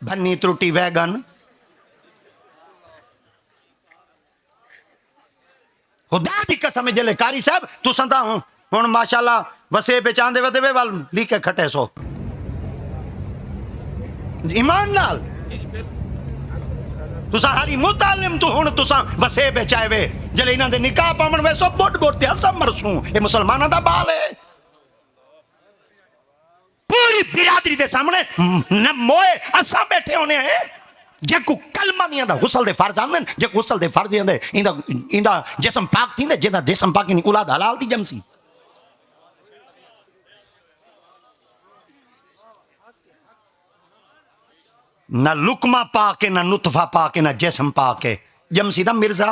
भन्नी त्रुटी वैगन खुदा दी कसम जले कारी साहब तू संदा हुन माशाल्लाह वसे पे चांदे वदे वे वाल लीके खटे सो ईमान नाल तुसा हरी मुतालिम तू हुन तुसा वसे पे चाहे जले इना दे निकाह पावन वे सो बोट बोट ते असम मरसू ए मुसलमाना दा बाल है पूरी बिरादरी दे सामने न मोए असा बैठे होने हैं जेको कलमा नहीं आंदा गुसल दे फर्ज आंदे जे गुसल दे फर्ज आंदे इंदा इंदा जिस्म पाक थींदे जेदा जिस्म पाक नी औलाद हलाल दी जमसी ना लुकमा पाके ना नुतफा पाके ना जिस्म पाके जमसी दा मिर्जा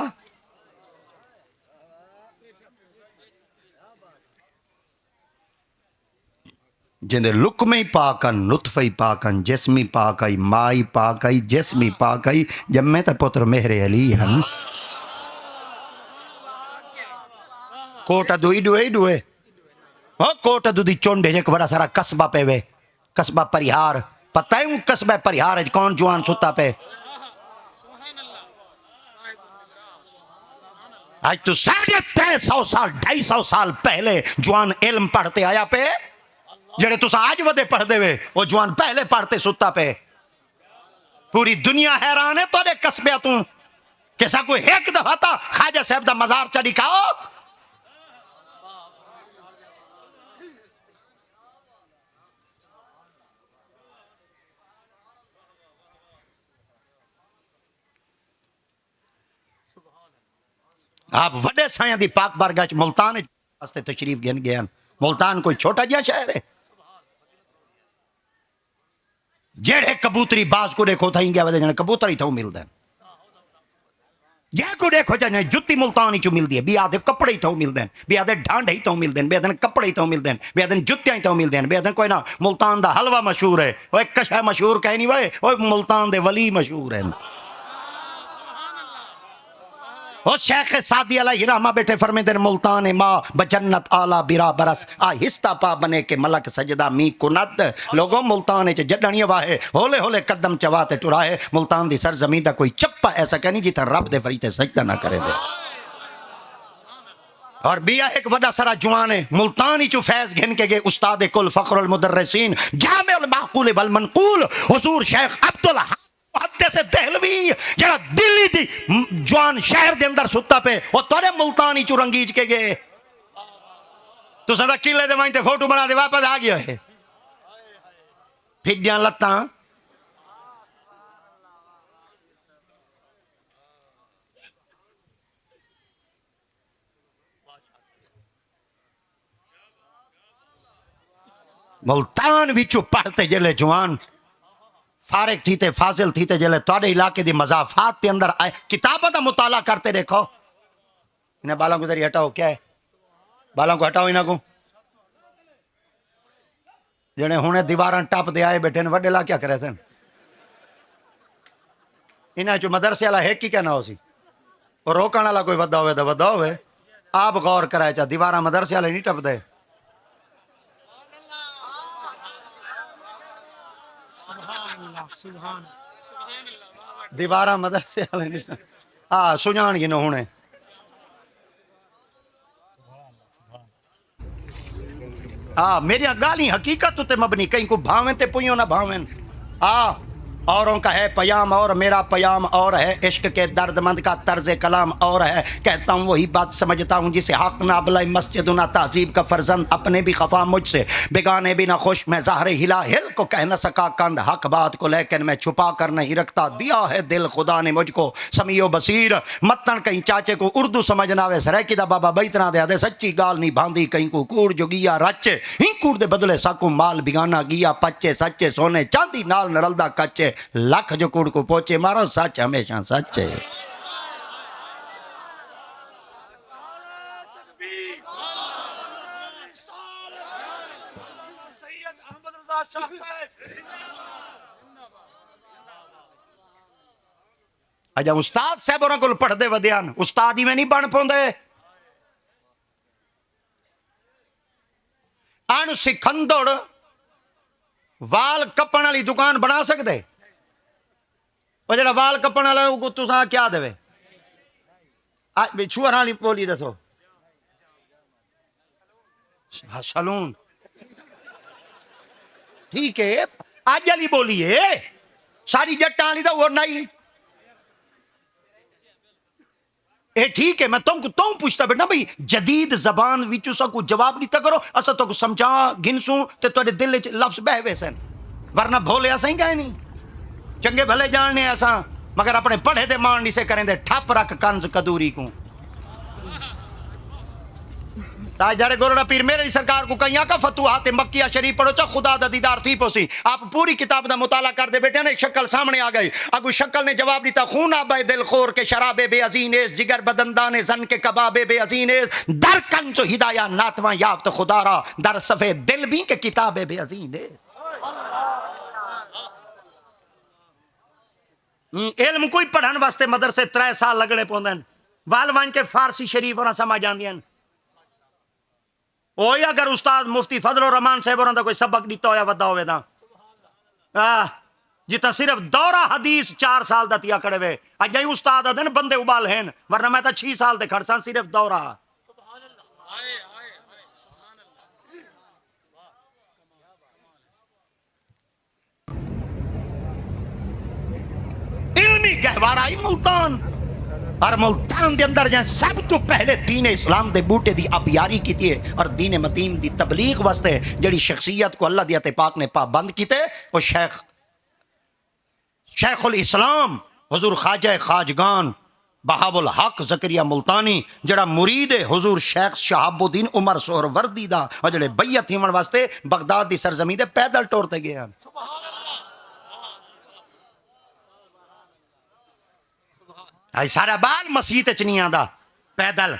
जिंदे लुकमे ही पाकन नुतफे ही पाकन जिस्मी पाक आई माई पाक आई जिस्मी पाक आई जम्मे ते पुत्र मेहरे अली हन कोटा दुई दुए दुए हो कोटा दुदी चोंडे एक बड़ा सारा कस्बा पे वे कस्बा परिहार पता है कस्बा परिहार है कौन जवान सुता पे आज तो 350 साल 250 साल पहले जवान इल्म पढ़ते आया पे जेड़े तुसा आज वदे पढ़ते वे वो जवान पहले पढ़ते सुता पे पूरी दुनिया हैरान है तोरे कस्बे तू कैसा कोई एक दफा था ख्वाजा साहब दा मजार चढ़ी खाओ आप वडे साया दी पाक बारगाह च मुल्तान वास्ते तशरीफ गिन गए मुल्तान कोई छोटा जिहा शहर है जेड़े कबूतरी बाज को देखो था गया वे कबूतर ही था मिलते जे को देखो चाहे जुत्ती मुल्तान ही चो मिलती है भी आधे कपड़े ही तो मिलते हैं भी आधे ढांड ही तो मिलते हैं भी आधे कपड़े ही तो मिलते हैं भी आधे जुत्तियां ही तो मिलते हैं भी आधे कोई ना मुल्तान दा हलवा मशहूर है वो एक कशा मशहूर कह नहीं वे वो मुल्तान दे वली मशहूर है ओ शेख सादी अला हिरामा बैठे फरमाते मुल्तान माँ बजन्नत आला बिरा बरस आहिस्ता पा बने के मलक सजदा मी कुनत लोगों मुल्तान च जडनिया वाहे होले होले कदम चवाते टुराए मुल्तान दी सरजमीन दा कोई चप्पा ऐसा कहनी जिथे रब दे फरीते सजदा ना करे दे और बिया एक बड़ा सारा जवान है मुल्तान ही चो फैज घिन के गए उस्ताद कुल फखरुल मुदर्रिसीन जामिउल माक़ूल वल मनक़ूल हुजूर शेख अब्दुल हत्ते से दहलवी जरा दिल्ली दी जवान शहर दे अंदर सुता पे वो तोरे मुल्तानी चू रंगीज के गए तो सदा किले दे माइते फोटो बना दे वापस आ गया है फिर लत्ता मुल्तान विचू पढ़ते जले जवान फारिग थी थे फाजिल थी थे जले तोड़े इलाके दी मजाफात के अंदर आए किताबों का मुताला करते देखो इन्हें बालों को जरिए हटाओ क्या है बालों को हटाओ इन्हें को जने हुने दीवारां टप दे आए बैठे ने वडेला क्या करे थे इन्हें जो मदरसे वाला है की कहना हो सी और रोकण वाला कोई वड्डा होवे तो वड्डा होवे आप गौर कराए चा दीवारां मदरसे वाले नहीं टप दे दीवारा मदरसे वाले हाँ सुजान गिनो हुने हाँ मेरी गाली हकीकत ते मबनी कहीं को भावें ते पुइयो ना भावें हाँ औरों का है पयाम और मेरा पयाम और है इश्क के दर्दमंद का तर्ज कलाम और है कहता हूँ वही बात समझता हूँ जिसे हक ना बुलाई मस्जिद ना तहजीब का फर्जंद अपने भी खफा मुझसे बेगाने भी ना खुश मैं ज़ाहरे हिला हिल को कह न सका कंद हक बात को लेकिन मैं छुपा कर नहीं रखता दिया है दिल खुदा ने मुझको समीओ बसीर मतन कहीं चाचे को उर्दू समझ ना आवे सरे किदा बाबा बैतना दे सच्ची गाल नहीं बांधी कहीं को कूड़ जो गिया रचे ही कूड़ दे बदले साकू माल बिगाना गिया पच्चे सच्चे सोने चांदी नाल नरलदा कच्चे लख जो कूड़ को पोचे मारो सच हमेशा सच है अजा उस्ताद साहब और को पढ़ते वध्यान उस्ताद ही में नहीं बन पाते अण सिखंदड़ वाल कपन वाली दुकान बना सकते वो जरा वाल कपन वाला को तुसा क्या देवे छुअर वाली बोली दसो सलून ठीक है अज वाली बोली है सारी जट्टा वाली तो वो नहीं ए ठीक है मैं तुम पूछता बेटा भाई जदीद जबान विचू सा को जवाब दिता करो असा तो समझा गिनसू ते तुहाडे दिल च लफ्ज बह वे सन वरना भोले असा ही कहे नहीं चंगे भले जानने असा मगर अपने पढ़े दे मान नहीं से करें दे ठप रख कंज कदूरी को ताजदारे गोरड़ा पीर मेरे सरकार को कहीं का फतुहात मक्किया शरीफ पढ़ो चा खुदा दा दीदार थी पोसी आप पूरी किताब दा मुताला कर दे बेटे ने शक्ल सामने आ गई अगू शक्ल ने जवाब दिता खून आबे दिल खोर के शराबे बेअजीनेस जिगर बदंदाने जन के कबाबे बेअजीनेस दर कंचो हिदाया नातवा याफ्त खुदारा दर सफे दिल भी के किताबे बेअजीनेस इल्म कोई पढ़न वास्ते मदरसे 3 साल लगने पौंदे वाल वन के फारसी शरीफ और समझ आंदियां ओ अगर उस्ताद मुफ्ती फजल रहमान साहब और कोई सबक दिता होया वदा होवे दा जिता सिर्फ दौरा हदीस 4 साल दा तिया खड़े वे अज ही उस्ताद आदन बंदे उबाल हैं वरना मैं तो 6 साल दे खड़सा सिर्फ दौरा इल्मी गहवारा ही मुल्तान और मुल्तान के अंदर जहाँ सब तो पहले दीन इस्लाम दे बूटे दी अबियारी की है और दीन मतीम दी तबलीग वास्ते जड़ी शख्सियत को अल्लाह दिया पाक ने पाबंद किते वो शेखुल इस्लाम हुजूर ख्वाजा खाजगान बहाबुल हक जकरिया मुल्तानी जड़ा मुरीद है हुजूर शेख शहाबुद्दीन उमर सोहरवर्दी दा और जड़े बैयत थीमन वास्ते बगदाद दी सरजमी दे पैदल टोरते गए हैं आई सारा बाल मसीत च नहीं आंदा पैदल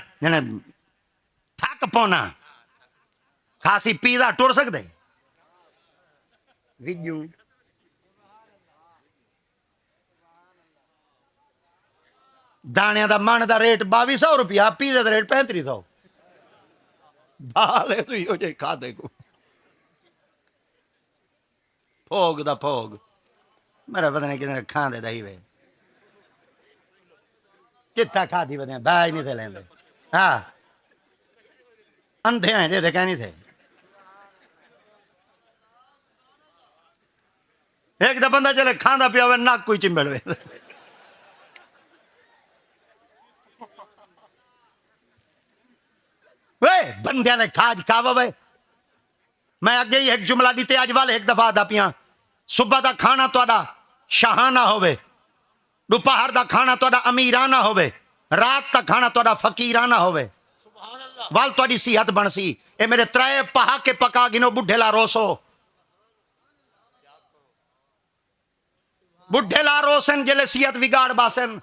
थक पौना खासी पीजा टुर सकते विजू दाने का मन का रेट 2200 रुपया पीजे का रेट 3500 बाले तू यो जे खादे को भोग दा भोग मेरा पता नहीं कितने खाते दही वे कितना खाधी बदे बाज नहीं थे लेंदे हाँ अंधे हैं जे कह नहीं थे एक तो बंदा चले खांदा पिया हुआ नाक कोई चिंबड़ वे बंदे ने खाज खावा वे मैं अगे ही एक जुमला दी अज वाले एक दफा दा पिया सुबह का खाना तुहाडा शाहाना होवे दोपहर का खाना तुहाडा अमीराना होवे रात का खाना तुहाडा फकीराना होवे वाल तुहाडी सेहत बनसी ए मेरे 3 पहा के पका गिनो बुढ़ेला रोसो बुढ़ेला रोसन जले सेहत बिगाड़ बासन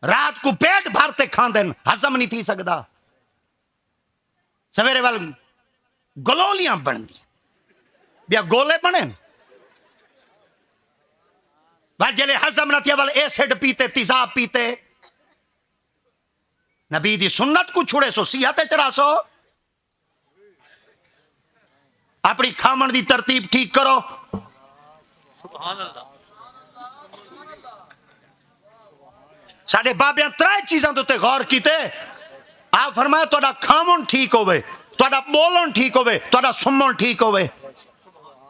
रात को पेट भरते खांदन हजम नहीं थी सकता सवेरे वाल गलोलियां बन दी बिया गोले बने वाल जले हजम न थिया वाल एसिड पीते तेजाब पीते नबी दी सुन्नत को छुड़े सो सेहत चरासो अपनी खामन दी तरतीब ठीक करो सुभान अल्लाह साडे बाबियां 3 चीज़ों ते गौर कीते आप फरमाया तुहाडा खामन ठीक होवे तुहाडा बोलन ठीक होवे तुहाडा सुमन ठीक होवे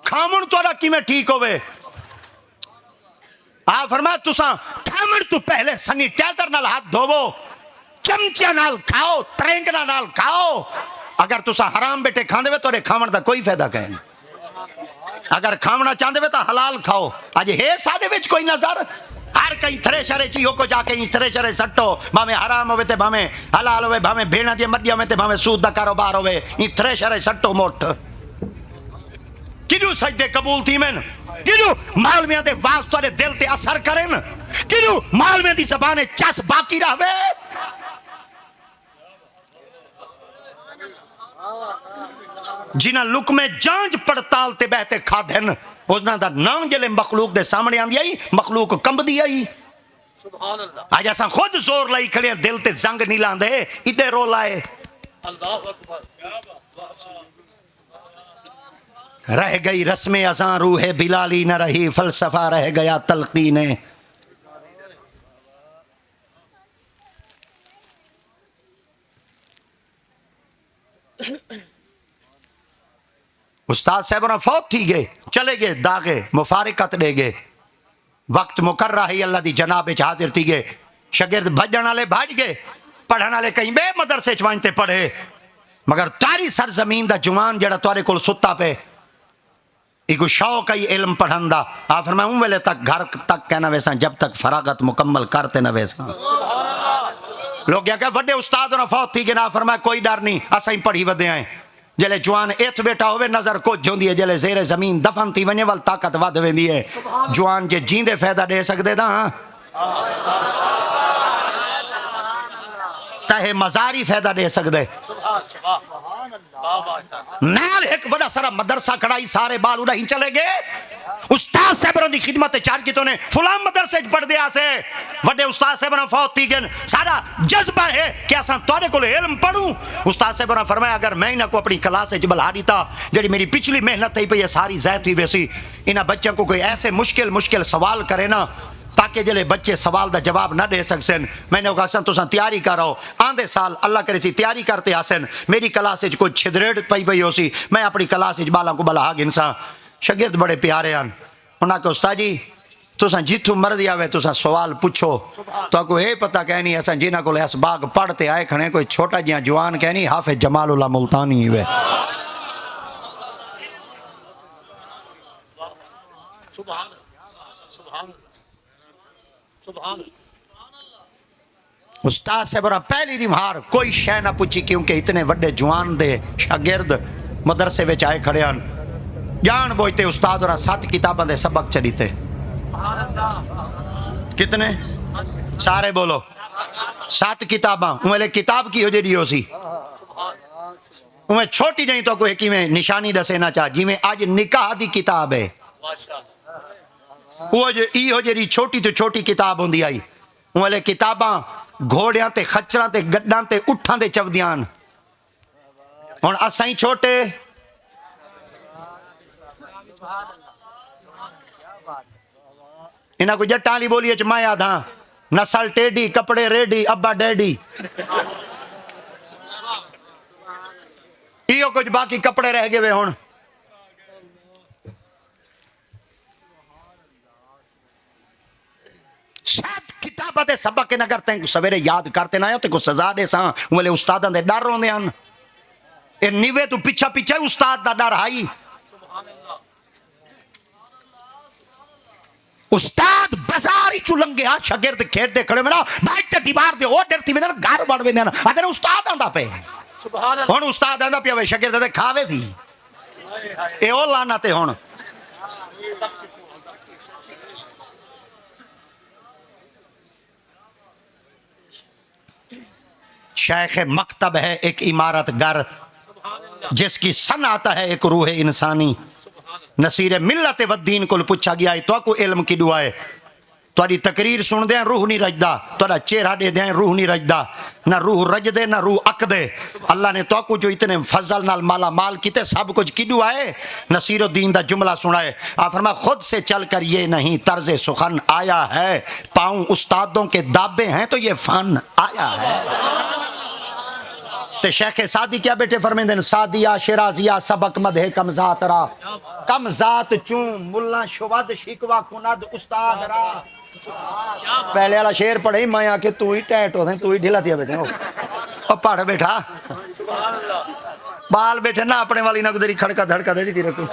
खामन तुहाडा किवें ठीक होवे आप फरमाया तुसा खामन तो पहले सैनिटाइजर नाल हाथ धोवो चमचे नाल खाओ त्रेंगना नाल खाओ अगर तुसा हराम बेटे खांदे वे तुहाडे खामन दा कोई फायदा कहे अगर खावना चाहते वे तो हलाल खाओ अज है साडे विच कोई नजर हर कहीं थ्रेशर हो को जाके थ्रेशर सट्टो भावे हराम होवे ते भावे हलाल होवे भावे भेड़ा दी मर्जी होवे ते भावे सूद दा कारोबार होवे थ्रेशर सट्टो मोट किदू सजदे कबूल थी मैन किदू मालवियां दे वास तुहाडे दिल ते असर करेन किदू मालवियां दी ज़बान चस बाकी रहवे जिन्हां लुक में जांच पड़ताल ते बहते खाधन उसना दा नाम जले मखलूक दे सामने आंदी आई मखलूक कंबदी आई सुभान अल्लाह आज असा खुद जोर लाई खड़े दिल ते जंग नहीं लांदे इडे रो लाए अल्लाह अकबर रह गई रस्म अज़ां रूह बिलाली न रही, फलसफा रह गया तलकीने। उस्ताद साहब ना फौत थी गए, चले गए दागे मुफारिकत दे गए, वक्त मुकर्रा ही अल्लाह दी जनाब च हाजिर थी गए। शागिर्द भजन वाले भज गए, पढ़न वाले कहीं बे मदरसे च वंजते पढ़े, मगर तारी सरजमीन दा जुवान जड़ा तुहारे कोल सुता पे, इको शौक ही इल्म पढ़न दा। आ फिर मैं उन वेले तक घर तक कहना वैसा जब तक फरागत मुकम्मल करते ना वैसा। लोग क्या वड्डे उस्ताद ना फौत थी गए ना, फिर मैं कोई डर नहीं, असां ही पढ़ी वधे आए। जले जवान इथ बेटा होवे नजर कुछ होंदी है, जले ज़ेरे जमीन दफन थी वने वल ताकत वध वेंदी है। जवान जे जींदे फायदा दे सकदे ना, तहे मजारी फायदा दे सकदे। नाल एक बड़ा सारा मदरसा खड़ाई, सारे बाल उड़ाई चले गए। उस्ताद साहब दी खिदमत चार की तो ने फुला मदरसे पढ़ दिया से, वड्डे उस्ताद साहब ने फौत थी गए। सारा जज्बा है कि असां तुहाडे कोल इल्म पढ़ूं। उस्ताद साहब ने फरमाया अगर मैं इन्हां को अपनी क्लास च बुला दीता, जेड़ी मेरी पिछली मेहनत थी पई सारी ज़ायद हुई वैसी। इन्हां बच्चों को कोई ऐसे मुश्किल मुश्किल सवाल करे ना, ताकि जले बच्चे सवाल का जवाब ना दे सकन। मैंने कहा तुम तैयारी करो, आंदे साल अल्लाह करे सी तैयारी करते आसन। मेरी क्लास कोई छिदरेड़ पई पई हो सी, मैं अपनी क्लास बालों को बला गिनसा। शागिर्द बड़े प्यारे हैं, उन्हें कहा उस्ताद जी तुसा जिथों मर्जी आवे तुसा सवाल पूछो, तो को ये पता कहनी असा जिन्हों को असबाग पढ़ते आए खड़े कोई छोटा जिहा जवान कहनी हाफिज जमालुल्लाह मुल्तानी वे। उस्ताद से बड़ा पहली रिमार कोई शय ना पूछी, क्योंकि इतने वड्डे जवान दे शागिर्द मदरसे में आए खड़े हैं। जान बोझते उस्ताद और 7 किताबों के सबक चलीते। कितने? सारे बोलो 7 किताबा। उमें किताब की हो जी हो सी उमें छोटी नहीं तो कोई किमें निशानी दसे ना चाह, जिमें आज निकाह दी किताब है वो जो इहो जी छोटी तो छोटी किताब होंदी आई। उमें किताबा घोड़िया ते खच्चर ते गड्डां ते उठां ते चवदियां। हुण असां ही छोटे इन्हां को जट्टां वाली बोली च मैं आधा नस्ल टेढ़ी कपड़े रेडी अब्बा डैडी, इहो कुछ बाकी कपड़े रह गए हुण। किताबा दे सबक न करते सवेरे याद करते ना तो कुछ सजा दे सा वाले उस्तादां दे डर होंदे हन। ए निवे तू पिछा पिछा उस्ताद दा डर आई। उस्ताद बाजार चु लंघिया, शागिर्द खेडते खड़े मेरा भाई ते दीवार दे ओ डरती वेंदे घर वड़ वेंदे आदे उस्ताद आंदा पे। हुण उस्ताद आंदा पिया वे शागिर्द दे खावे थी ए ओ लाना ते हुण शेख मकतब है एक इमारत घर, जिसकी सनअत है एक रूह इंसानी। नसीर मिलत वद्दीन को पूछा गया है तो इल्म की दुआ है। तुहाडी तकरीर सुन दे रूह नहीं रजदा, तुहाडा चेहरा दे दे रूह नहीं रजदा, ना रूह रजदे ना रूह अकदे। अल्लाह ने तो जो इतने फजल नाल माला माल किते सब कुछ की दुआ है। नसीरुद्दीन दा जुमला सुनाए आ फरमा खुद से चल कर ये नहीं तर्ज सुखन आया है, पाऊं उस्तादों के दाबे हैं तो ये फन आया है। ते शेख सादी क्या बेटे फरमेंदे सादिया शिराजिया सबक मदहे कमजात रा, कमजात चूं मुल्ला शुवद शिकवा कुनद उस्ताद रा। पहले वाला शेर पढ़े मैं आके तू ही टैट हो तू ही ढिला दिया बेटे ओ पढ़ बेटा बाल बेटे ना अपने वाली ना गुदरी खड़का धड़का दे दी रखो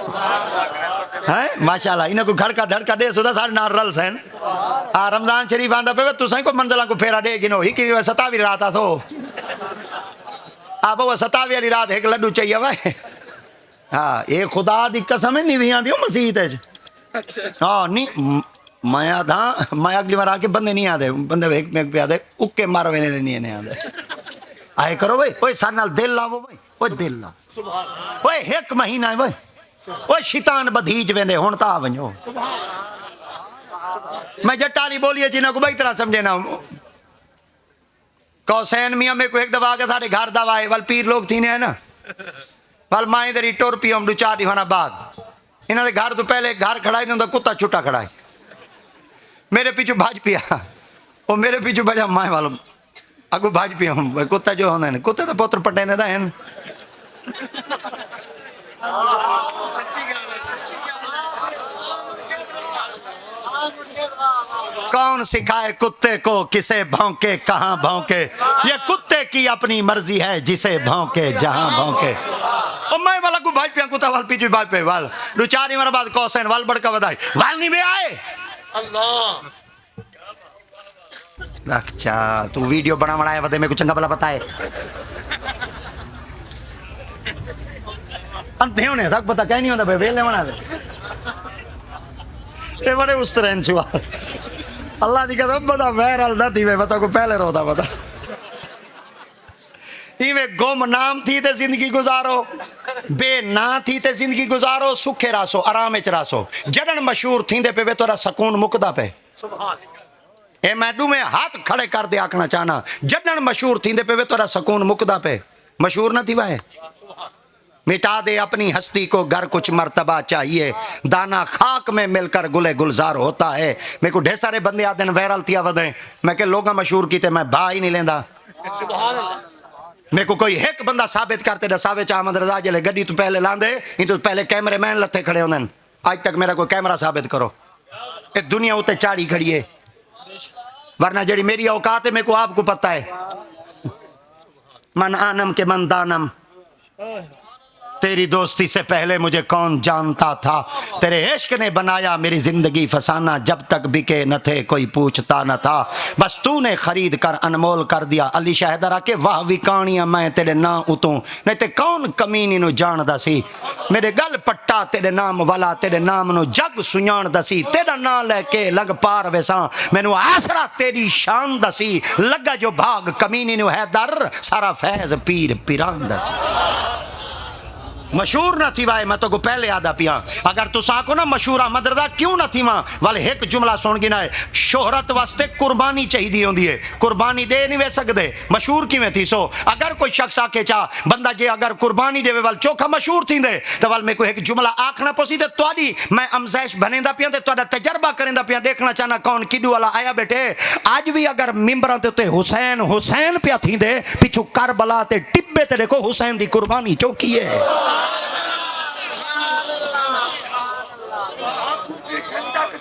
हैं माशाल्लाह इन्हें को खड़का धड़का दे सुधा सारे नार रल सैन आ रमजान शरीफ आंदा पे तू सही को मंजिला को फेरा दे गिनो ही कि 27 रात आ तो आ बाबा 27 वाली रात एक लड्डू चाहिए भाई। हाँ ये खुदा दी कसम है नहीं आंदी मसीत हाँ नहीं मैं आधा मैं अगली बार आके बंदे नहीं आते बंदे एक में पे आते उक्के मारो वेने नहीं आते आए करो भाई ओए सारे नाल दिल लावो भाई ओए दिल ला ओए एक महीना है भाई ओए शैतान बधीज वेंदे हुण ता वणो मैं जट्टाली बोलिए जिन्हां को बई तरह समझे ना कौसैन मियाँ में को एक दफा आके साढ़े घर दवा है वल पीर लोग थी ने है ना वल माए तेरी टुर पी हम 2-4 दिन बाद इन्होंने घर तो पहले घर खड़ा ही नहीं, कुत्ता छुट्टा खड़ा है, मेरे पीछे भाज पिया, वो मेरे पीछे बजा माए वालों अगू भाज पिया हूँ। कुत्ता जो होंगे कुत्ते तो पुत्र पटे देता है। कौन सिखाए कुत्ते को किसे भौंके कहाँ भौंके, ये कुत्ते की अपनी मर्जी है जिसे भौंके जहाँ भौंके। और मैं वाला को भाई पिया कुत्ता वाल पीछे भाई पे वाल दो चार ही मेरा बाद कौशन वाल बड़का बधाई वाल नहीं बे आए अल्लाह। अच्छा तू वीडियो बना बनाया बता मेरे को चंगा भला बताए अंधे होने तक पता क्या नहीं होता भाई वेले बना दे ये बड़े उस तरह छुआ अल्लाह दी कसम बता वैरल न थी मैं बता को पहले रोता बता इवे गुम नाम थी ते जिंदगी गुजारो, बे ना थी ते जिंदगी गुजारो, सुखे रासो आराम च रासो। जडन मशहूर थींदे पे तोरा सुकून मुकदा पे। ए मैं में हाथ खड़े कर दे आखना चाहना जडन मशहूर थींदे पे तोरा सुकून मुकदा पे। मशहूर न थी वाए मिटा दे अपनी हस्ती को घर कुछ मर्तबा चाहिए, दाना खाक में मिलकर गुले गुलजार होता है। मेरे को ढेर सारे बंदे आते हैं वैरल थिया वधे मैं के लोग मशहूर कीते मैं भा ही नहीं लेंदा। मेरे को कोई एक बंदा साबित करते दसावे अहमद रजा जले गड्डी तू पहले लांदे इन तो पहले कैमरे मैन लथे खड़े होंगे आज तक मेरा कोई कैमरा साबित करो। ये दुनिया उते चाड़ी खड़ी है वरना जड़ी मेरी औकात है मेरे को आपको पता है। मन आनम के मन दानम, तेरी दोस्ती से पहले मुझे कौन जानता था, तेरे इश्क ने बनाया मेरी जिंदगी फसाना, जब तक बिके न थे कोई पूछता न था, बस तूने खरीद कर अनमोल कर दिया। अली शाहदर आके वाह विकानिया मैं तेरे ना उतू नहीं ते कौन कमीनी नु जान दसी, मेरे गल पट्टा तेरे नाम वाला तेरे नाम नु जग सुजान दसी, तेरा ना लेके लग पार वेसा मैनू आसरा तेरी शान दसी, लगा जो भाग कमीनी नु है दर सारा फैज पीर पिरान दसी। मशहूर न थी वाए मैं तो को पहले आदा पिया अगर तुसा को ना मशहूर अहमद रजा क्यों न थी वहां वाले एक जुमला सुन गिना है शोहरत वास्ते कुर्बानी चाहिए होंदी है, कुर्बानी दे नहीं वे सकते मशहूर किवें थी। सो अगर कोई शख्स आके चा बंदा जे अगर कुर्बानी देवे वाल चोखा मशहूर थींदे तो वाल मैं को एक जुमला आखना पसी ते तवाडी मैं अमजैश बनेंदा पिया ते तवाडा तजर्बा करेंदा पिया देखना चाहना कौन किडू वाला आया बेटे। आज भी अगर मिंबरां ते हुसैन हुसैन पिया थींदे पिछू करबला ते टिब्बे ते देखो हुसैन दी कुर्बानी चौकी है।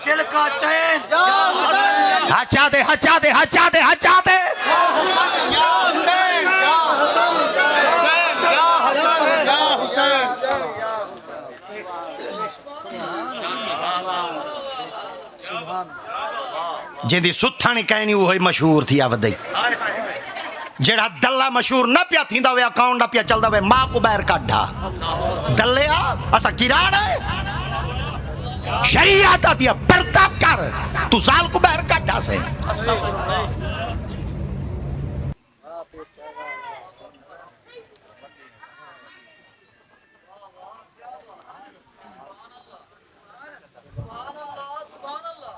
दिल का चैन हचा दे हचा दे हचा दे हचा दे जिंदी सुथानी कहनी वो मशहूर थी आवदई जेड़ा दल्ला मशहूर ना पिया थींदा वे अकाउंट ना पिया चलदा वे मां को बाहर काढा दल्लिया असा किराड़ है शरीयत दिया पर्दा कर तू साल को बाहर काढा से।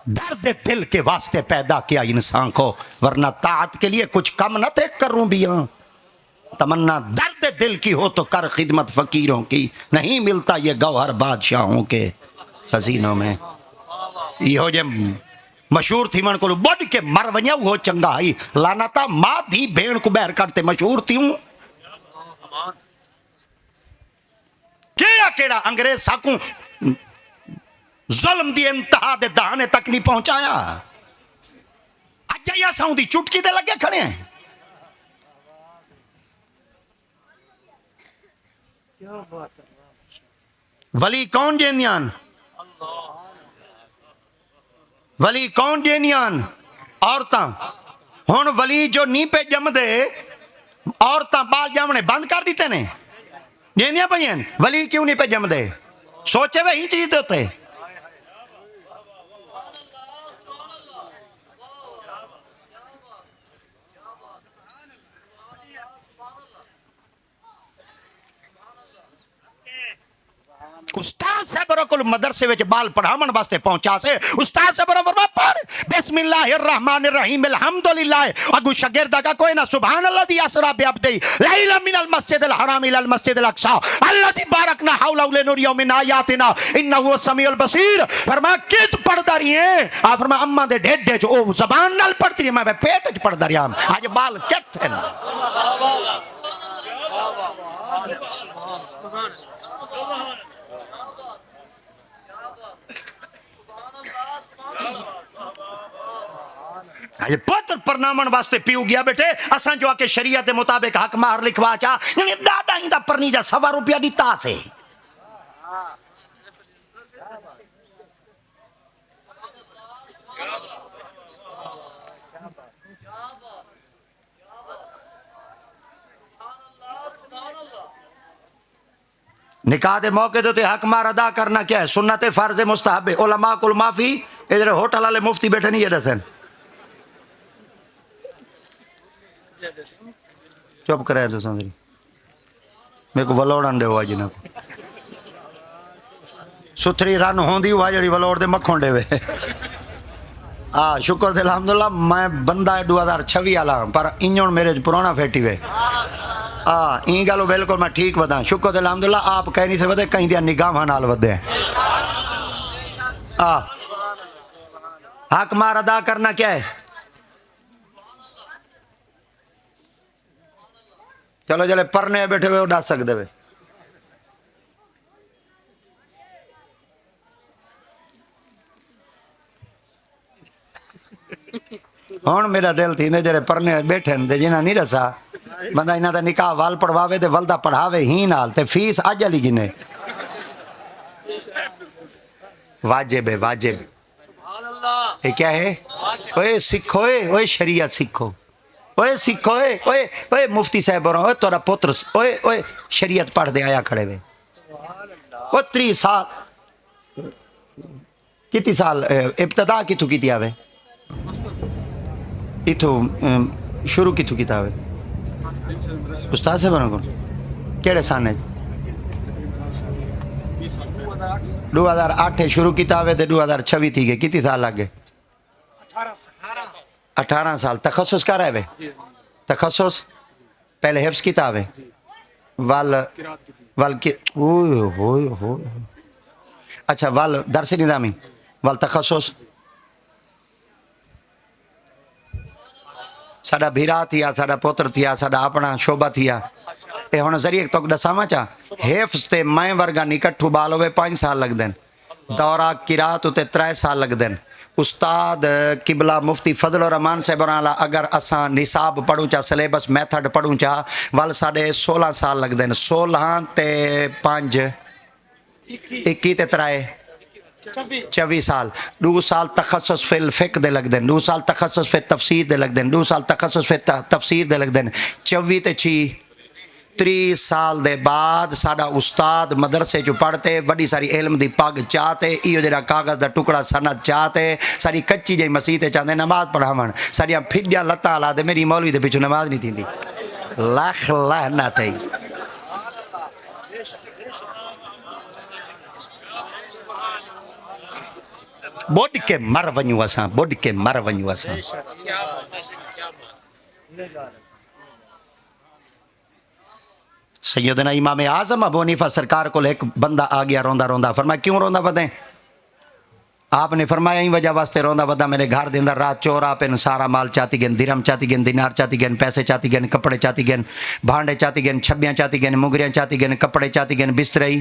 दर्द दिल के वास्ते पैदा किया इंसान को वरना ताअत के लिए कुछ कम न थे करूं भी तमन्ना दर्द दिल की हो तो कर खिदमत फकीरों की, नहीं मिलता ये गौहर बादशाहों के खजीनों में। यो जे मशहूर थी मन को बढ़ के मर वञा वो चंगा ही लानता मां थी भेण को बहर करते मशहूर थी हूं केड़ा केड़ा अंग्रेज साकू जुल्म दी इंतहा दे दहाने तक नहीं पहुंचाया। अज असां दी चुटकी दे लगे खड़े हैं। वली कौन जेनियान वली कौन जेनियान औरतां हुण वली जो नी पे जमदे औरतां बाल जमने बंद कर दिते ने जेनिया पईन वली क्यों नहीं पे जमदे सोचे वे ही चीज देते। उस्ताद साहब को मदरसे विच बाल पढ़ावन वास्ते पहुंचा से उस्ताद साहब फरमा पढ़ बिस्मिल्लाहिर्रहमानिर्रहीम अल्हम्दुलिल्लाह अगु शागिर्द का कोई ना सुभान अल्लाजी असरा बिअब्दी लैला मिनल मस्जिदिल हराम इलल मस्जिदिल अक्सा अल्लाजी बारकना हौला लिनुरियु मिन आयातिना इन्नहु समीउल बसीर। फरमा कित पढ़दा रही है आ फरमा अम्मा दे ढेडे च ओ जबान नाल पढ़दी रही, मैं पेट च पढ़दा रहा आज बाल किथे न। अजे पुत्र परनामन वास्ते पीऊ गया बेटे असा जो आके शरीयत के मुताबिक हक मार लिखवा चा दादा इंदा परनी जा 1.25 रुपया दिता से निकाह के मौके तो हक मार अदा करना क्या है, सुन्नत फर्ज मुस्तहब है। उलमा कुल माफी इधर होटल वाले मुफ्ती बैठे नहीं है दसन चुप कराया तो समझ मेरे को वलोड़न दे आज ना सुथरी रन होंदी हुआ जड़ी वलोड़ दे मक्खन देवे हाँ शुक्र थे अल्हम्दुलिल्लाह मैं बंदा 2026 वाला पर इंजन मेरे पुराना फैटी वे हाँ ई गलो बिल्कुल मैं ठीक बता शुक्र थे अल्हम्दुलिल्लाह आप कह नहीं सकते कहीं दिया निगाह नाल वधे हाँ हक मार अदा करना क्या है। चलो जले परने बैठे हुए उड़ा सकते वे हुण मेरा दिल थी जरे परने बैठे जिन्हें नहीं रसा बंदा इन्हों का निकाह वाल पढ़वावे तो वलदा पढ़ावे ही नाल ते फीस अज वाली गिने वाजिब है वाजिब ये क्या है ओए सीखो ओए शरीयत सीखो ओए सीखो ओए ओए मुफ्ती साहब ओए तोरा पुत्र ओए ओए शरीयत पढ़ दे आया खड़े वे ओ 3 साल कितनी साल इब्तदा कितु की आवे इथो शुरू कितु की आवे उस्ताद से बनो केड़े साल 2008 शुरू किया आवे तो 2026 थी गए कितनी साल लग गए 18 साल तखसुस कर रहे तखसुस पहले हिफ्स किताब है वाल वाल की हो अच्छा वाल दरस निज़ामी वाल तखसुस साडा भीरा थिया साडा पुत्र थिया साडा अपना शोभा थिया ये हुण जरिए तो दसावां चा हिफ्स ते मैं वर्गा निकट्ठू बाल होवे 5 साल लगदे दौरा किरात उते 3 साल लगदे उस्ताद किबला मुफ्ती फजल रहमान साहब वाला अगर असा निसाब पढ़ूँ चा सिलेबस मैथड पढ़ूँ चा वाल साढ़े 16 साल लगते हैं 16 ते 5 21 ते 3 24 साल 2 साल तखसस फिल फिक दे लगते हैं 2 साल तखसस फिर तफसीर दे लगते हैं 2 साल तखसस फिर तफसीर दे लगते हैं 24 ते 6 30 साल दे बाद साडा उस्ताद मदरसे चो पढ़ते बड़ी सारी इल्म दी पग चाहते इो जरा कागज़ दा टुकड़ा सनद चाहते सारी कच्ची जी मसीह चाहते नमाज पढ़ावन सारिया फिडिया लत्तां ला दे मेरी मौलवी दे पिछू नमाज नहीं थी लख लाहना थी बुढ़ के मर वञूं असां बुढ़ के मर वञूं असां सैयदना इमाम आज़म अबू हनीफा सरकार को एक बंदा आ गया रोंदा रोंदा फरमाया क्यों रोंदा वधे आपने फरमाया यही वजह वास्ते रोंदा वधा मेरे घर के अंदर रात चोर आप सारा माल चाती गए दिरम चाती गए दिनार चाती गए पैसे चाती गए कपड़े चाती गए भांडे चाती गए छब्बियाँ चाती गए मुगरियाँ चाती गए कपड़े चाती गए बिस्तरे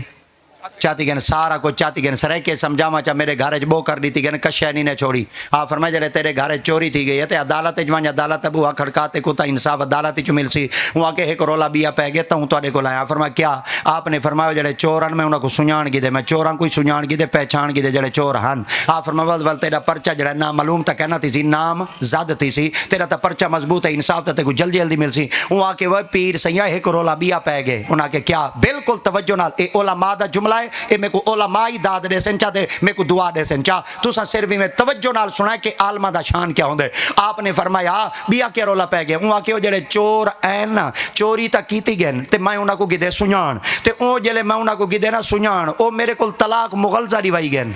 चाती गए सारा कुछ चाती गए सर के समझावा चा मेरे घर बो कर दी गए कशा नहीं ने छोड़ी हाँ फरमाया जरे तेरे घर चोरी थी गई है अदालत वञ अदालत बुआ खड़काते को इंसाफ अदालत च मिलसी हूँ आके एक रोला बिया पै गया तो हूँ तुहाडे कोल आया फरमाया क्या आपने फरमाया जड़े चोर हैं मैं उन्होंने सुञाण गिदे मैं चोरां कोई सुञाण गिदे पहचान गिदे जड़े चोर हैं हाँ फरमाया वल तेरा परचा जड़ा नाम मालूम तो कहना थी नाम जद थी सी तेरा तो परचा मजबूत है इंसाफ तो जल्दी जल्दी मिलसी हूँ आके वह पीर सैया एक रोला बिया पै गए उन्हें आके क्या बिल्कुल तवज्जो नाल ए ओलमा दा जुमला है ये मेरे को ओलमा ही दाद दे सन चाहते मेरे को दुआ दे सन चाह तुसा सिर्फ में तवज्जो नाल सुना कि आलमा दा शान क्या होंदे आपने फरमाया बिया क्या रोला पै गया हूँ आके वो जड़े चोर हैं ना चोरी तो की गए तो मैं उन्होंने को गिदे सुञाण ते ओ जले मैं उन्होंने को गिदे ना सुञाण ओ मेरे को तलाक मुगलजा रिवाई गए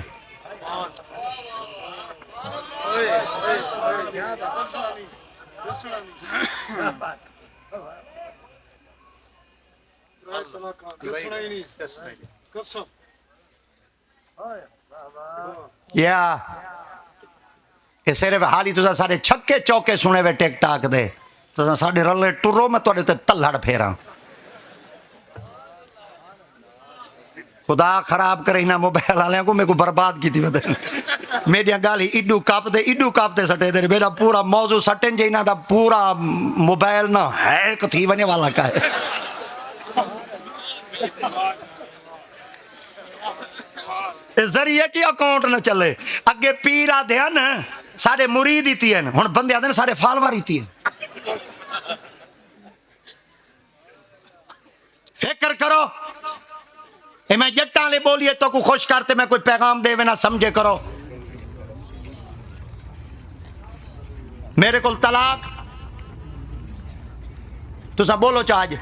या ये सिर्फ हाली तुसा सारे छक्के चौके सुने वे टिक टाक दे तुसा साडे रले टुरो मैं तुहाडे ते तल्लड़ फेरा खुदा खराब करे ना मोबाइल वाले को मेरे को बर्बाद की थी बदन मेरी गाली इडू कापते सटे दे मेरा पूरा मौजू सटन जी ना था पूरा मोबाइल ना हैक थी वने वाला का है जरिए की अकाउंट न चले अगे पीर आते हैं सारे मुरीद ही हैं हुण बंदे आते हैं सारे फालवार ही हैं फिक्र करो ए मैं जट्टा ले बोलिए तो को खुश करते मैं कोई पैगाम देवे ना समझे करो मेरे को तलाक तुसा बोलो चाज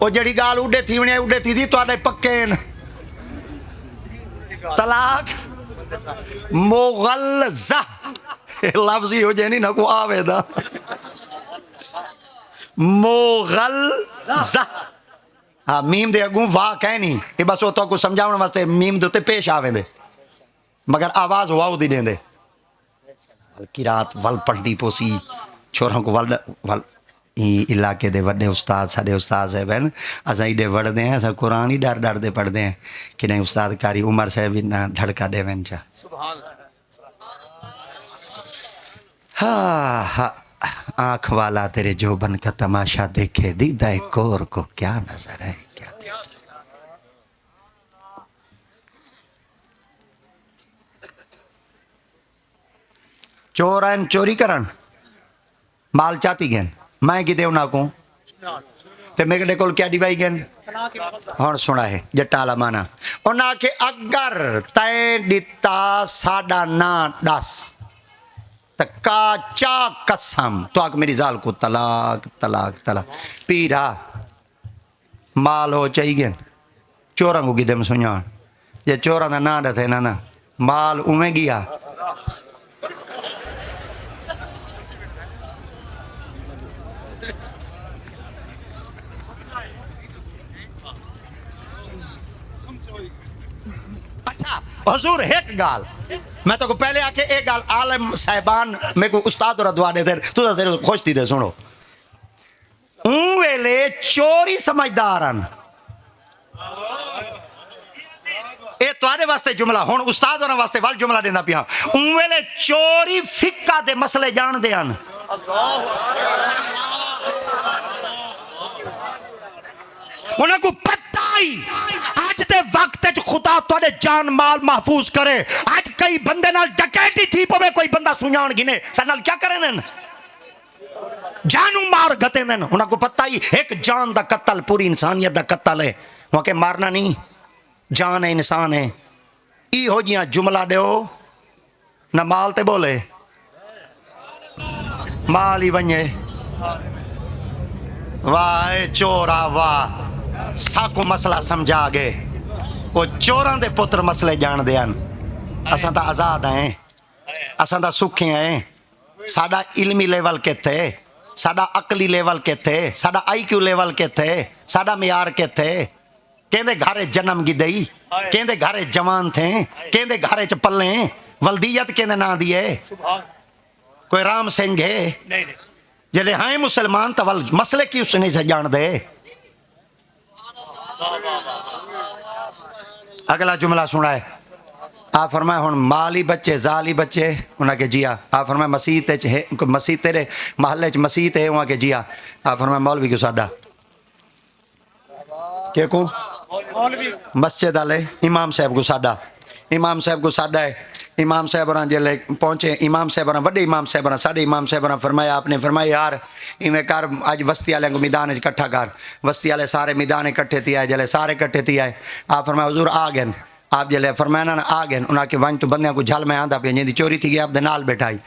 वो जड़ी गाल उड़े थी तुहाडे पक्के न तलाक मुगल्जा लफ्ज ही हो जाए नहीं ना को आवेदा मुगल्जा हाँ मीम दे अगू वाह कह नहीं ये बस वो तो को समझाने वास्ते मीम दे पेश आवे दे मगर आवाज वाव दी देंदे की रात वल पढ़नी पोसी छोरों को वल इलाके दे वड्डे उस्ताद साडे उस्ताद साहब हैं असां इडे वड़दे हैं असां कुरान ही डर दे पढ़ते हैं कि नहीं उस्ताद कारी उमर साहब ना धड़का देवन चा हाँ हाँ आँख वाला तेरे जोबन का तमाशा देखे दीदा कोर को क्या नजर है क्या देखे चोर हैं चोरी करन माल चाती गए मैं कि उन्होंने को ते मेरे को क्या डिवाई गए हाँ सुना है जट्टाला माना उन्हें के अगर तय दिता साडा ना दस तो काचा कसम तो आक मेरी जाल को तलाक तलाक तलाक पीरा माल हो चाहिए चोरा को गिदम सुना जे चोरा का ना दसे ना माल उमें गया अच्छा हुजूर एक गाल मैं तो को पहले आके एक गाल आलम साहिबान मेरे को उस्ताद और दुआ दे तू तो खुश थी दे सुनो वेले चोरी समझदारन ए तुम्हारे वास्ते जुमला हुन उस्ताद और वास्ते वाल जुमला देंदा पिया वेले चोरी फिक्का दे मसले जान दे हन उन्हें को पता ही आज दे वक्त खुदा तुहाडे जान माल महफूज करे आज कई बंदे नाल डकैती थी पवे कोई बंदा सुनान गिने सा नाल क्या करे देन जानू मार गते देन उन्हें को पता ही एक जान दा कत्ल पूरी इंसानियत दा कत्ल है वहां के मारना नहीं जान है इंसान है ई हो जियां जुमला दो ना माल ते बोले माल ही वने वाह चोरा वाह साको मसला समझा गए वो चोरां दे पुत्र मसले जान दे असां ता आजाद हैं असां ता सुखे हैं साडा इल्मी लेवल किथे साडा अकली लेवल किथे साडा IQ लेवल किथे साडा मियार किथे केंदे घरे जन्म गिदई केंदे घरे जवान थे केंदे घरे च पल्ले वल्दियत केंदे ना दी है कोई राम सिंह है नहीं जले हाँ मुसलमान तो वल मसले की उसने से जान दे अगला जुमला सुना है आप फरमाए हुन माली बच्चे जाली बच्चे उन्हें के जिया आप फरमाए मसीह तेरे महल्ले च मसीह है वहाँ के जिया आप फरमाए मौलवी को साडा के को मस्जिद वाले इमाम साहब को साडा इमाम साहब को साडा है इमाम साहब और जल्ले पहुँचे इमाम साहब और वड्डे इमाम साहब और साढ़े इमाम साहब और फरमाया आपने फरमाया यार इवें कर अज बस्ती वाले को मैदान इकट्ठा कर बस्ती वाले सारे मैदान इकट्ठे थी आए जल्ले सारे इकट्ठे थी आए आप फरमाया हुजूर आ गए आप जल्ले फरमाया ना आ गए उन्हें वन तो बंद को झल में आंदा पे जी चोरी थी गई आप नाल बैठाई